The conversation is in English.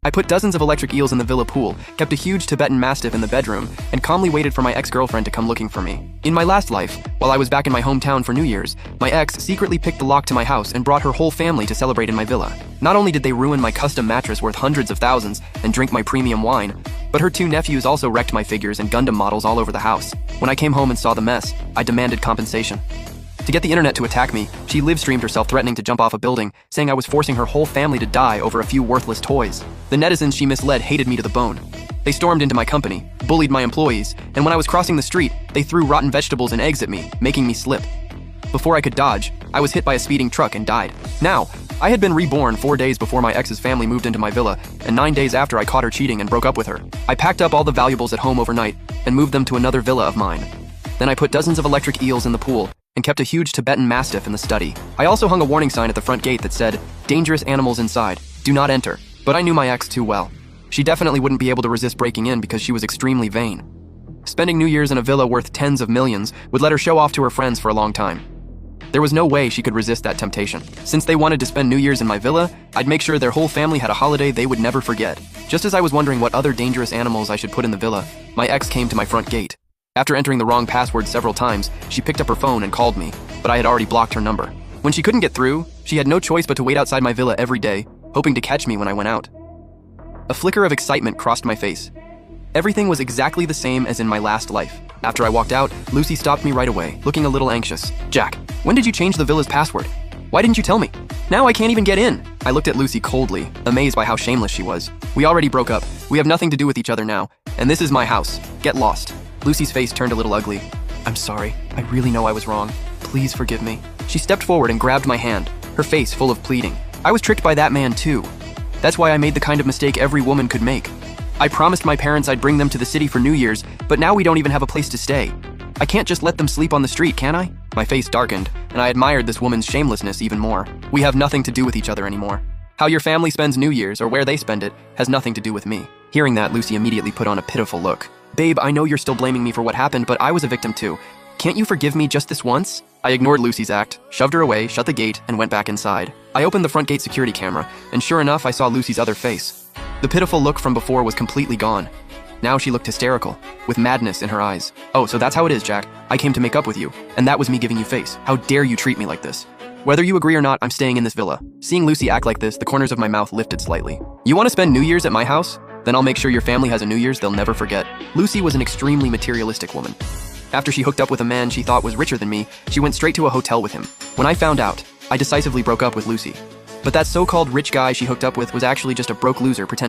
I put dozens of electric eels in the villa pool, kept a huge Tibetan Mastiff in the bedroom, and calmly waited for my ex-girlfriend to come looking for me. In my last life, while I was back in my hometown for New Year's, my ex secretly picked the lock to my house and brought her whole family to celebrate in my villa. Not only did they ruin my custom mattress worth hundreds of thousands and drink my premium wine, but her 2 nephews also wrecked my figures and Gundam models all over the house. When I came home and saw the mess, I demanded compensation. To get the internet to attack me, she live-streamed herself threatening to jump off a building, saying I was forcing her whole family to die over a few worthless toys. The netizens she misled hated me to the bone. They stormed into my company, bullied my employees, and when I was crossing the street, they threw rotten vegetables and eggs at me, making me slip. Before I could dodge, I was hit by a speeding truck and died. Now, I had been reborn 4 days before my ex's family moved into my villa, and 9 days after I caught her cheating and broke up with her. I packed up all the valuables at home overnight and moved them to another villa of mine. Then I put dozens of electric eels in the pool and kept a huge Tibetan Mastiff in the study. I also hung a warning sign at the front gate that said, "Dangerous animals inside, do not enter." But I knew my ex too well. She definitely wouldn't be able to resist breaking in because she was extremely vain. Spending New Year's in a villa worth tens of millions would let her show off to her friends for a long time. There was no way she could resist that temptation. Since they wanted to spend New Year's in my villa, I'd make sure their whole family had a holiday they would never forget. Just as I was wondering what other dangerous animals I should put in the villa, my ex came to my front gate. After entering the wrong password several times, she picked up her phone and called me, but I had already blocked her number. When she couldn't get through, she had no choice but to wait outside my villa every day, hoping to catch me when I went out. A flicker of excitement crossed my face. Everything was exactly the same as in my last life. After I walked out, Lucy stopped me right away, looking a little anxious. "Jack, when did you change the villa's password? Why didn't you tell me? Now I can't even get in." I looked at Lucy coldly, amazed by how shameless she was. "We already broke up. We have nothing to do with each other now, and this is my house. Get lost." Lucy's face turned a little ugly. "I'm sorry. I really know I was wrong. Please forgive me." She stepped forward and grabbed my hand, her face full of pleading. I was tricked by that man too. That's why I made the kind of mistake every woman could make. I promised my parents I'd bring them to the city for New Year's, but now we don't even have a place to stay. I can't just let them sleep on the street, can I? My face darkened, and I admired this woman's shamelessness even more. We have nothing to do with each other anymore. How your family spends New Year's or where they spend it has nothing to do with me. Hearing that, Lucy immediately put on a pitiful look. "Babe, I know you're still blaming me for what happened, but I was a victim too. Can't you forgive me just this once?" I ignored Lucy's act, shoved her away, shut the gate, and went back inside. I opened the front gate security camera, and sure enough, I saw Lucy's other face. The pitiful look from before was completely gone. Now she looked hysterical, with madness in her eyes. "Oh, so that's how it is, Jack. I came to make up with you, and that was me giving you face. How dare you treat me like this? Whether you agree or not, I'm staying in this villa." Seeing Lucy act like this, the corners of my mouth lifted slightly. "You want to spend New Year's at my house? Then I'll make sure your family has a New Year's they'll never forget." Lucy was an extremely materialistic woman. After she hooked up with a man she thought was richer than me, she went straight to a hotel with him. When I found out, I decisively broke up with Lucy. But that so-called rich guy she hooked up with was actually just a broke loser pretending